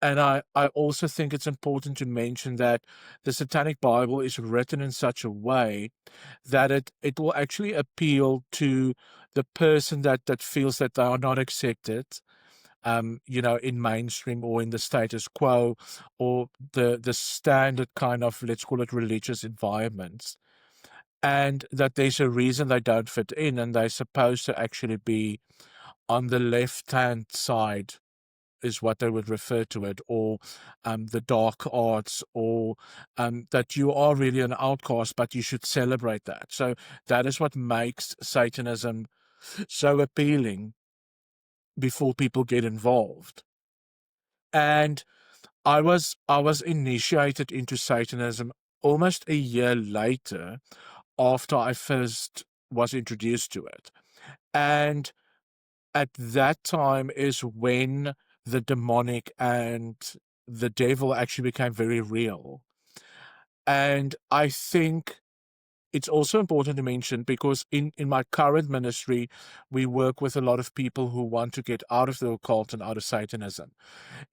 And I also think it's important to mention that the Satanic Bible is written in such a way that it will actually appeal to the person that feels that they are not accepted, in mainstream or in the status quo or the standard kind of, let's call it, religious environments, and that there's a reason they don't fit in, and they're supposed to actually be on the left-hand side, is what they would refer to it, or the dark arts, or that you are really an outcast, but you should celebrate that. So that is what makes Satanism so appealing before people get involved. And I was initiated into Satanism almost a year later after I first was introduced to it. And at that time is when the demonic and the devil actually became very real. And I think it's also important to mention, because in my current ministry, we work with a lot of people who want to get out of the occult and out of Satanism,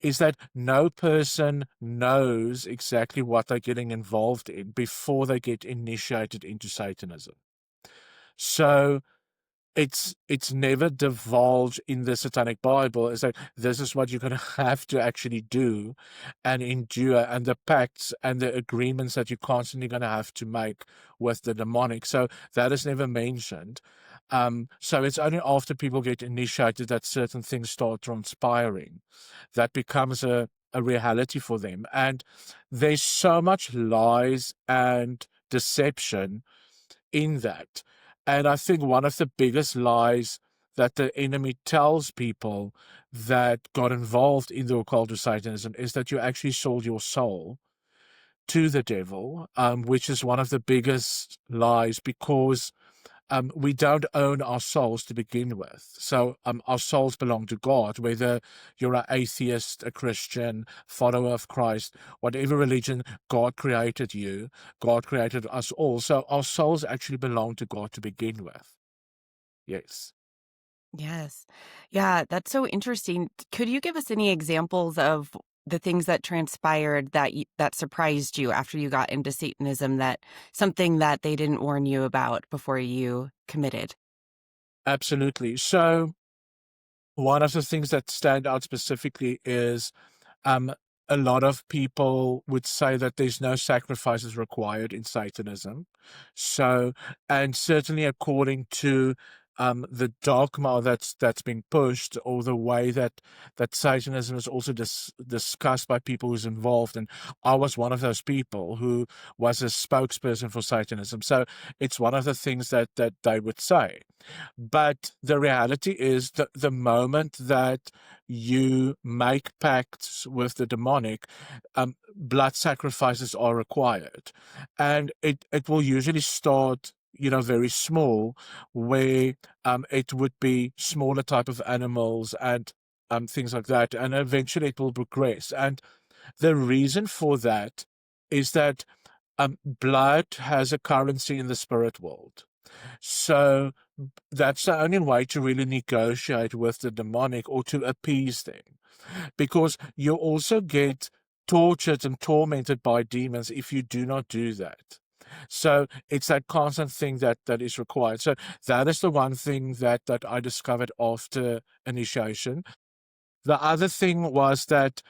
is that no person knows exactly what they're getting involved in before they get initiated into Satanism. So it's never divulged in the Satanic Bible. It's like, this is what you're going to have to actually do and endure, and the pacts and the agreements that you're constantly going to have to make with the demonic. So that is never mentioned. So it's only after people get initiated that certain things start transpiring. That becomes a reality for them. And there's so much lies and deception in that. And I think one of the biggest lies that the enemy tells people that got involved in the occult or Satanism is that you actually sold your soul to the devil, which is one of the biggest lies, because we don't own our souls to begin with. So our souls belong to God, whether you're an atheist, a Christian, follower of Christ, whatever religion. God created you. God created us all. So our souls actually belong to God to begin with. Yes. Yes. Yeah, that's so interesting. Could you give us any examples of the things that transpired that surprised you after you got into Satanism, that something that they didn't warn you about before you committed? Absolutely. So one of the things that stand out specifically is, um, a lot of people would say that there's no sacrifices required in Satanism. So, and certainly according to the dogma that's being pushed, or the way that Satanism is also discussed by people who's involved. And I was one of those people who was a spokesperson for Satanism. So it's one of the things that they would say. But the reality is that the moment that you make pacts with the demonic, blood sacrifices are required. And it will usually start, very small, where it would be smaller type of animals and things like that. And eventually it will progress. And the reason for that is that blood has a currency in the spirit world. So that's the only way to really negotiate with the demonic, or to appease them, because you also get tortured and tormented by demons if you do not do that. So it's that constant thing that is required. So that is the one thing that I discovered after initiation. The other thing was that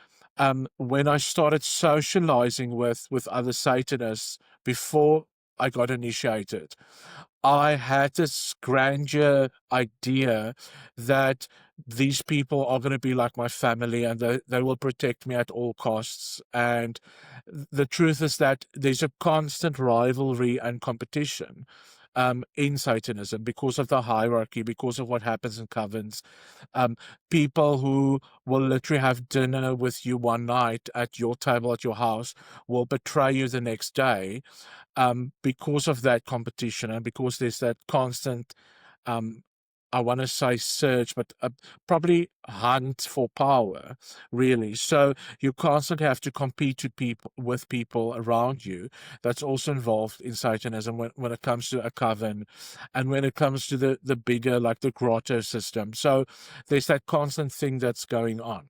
when I started socializing with other Satanists before I got initiated, I had this grandeur idea that these people are going to be like my family, and they will protect me at all costs. And the truth is that there's a constant rivalry and competition in Satanism, because of the hierarchy, because of what happens in covens. Um, People who will literally have dinner with you one night at your table at your house will betray you the next day, because of that competition, and because there's that constant, um, I want to say search, but probably hunt for power, really. So you constantly have to compete with people around you that's also involved in Satanism, when it comes to a coven, and when it comes to the bigger, like the grotto system. So there's that constant thing that's going on.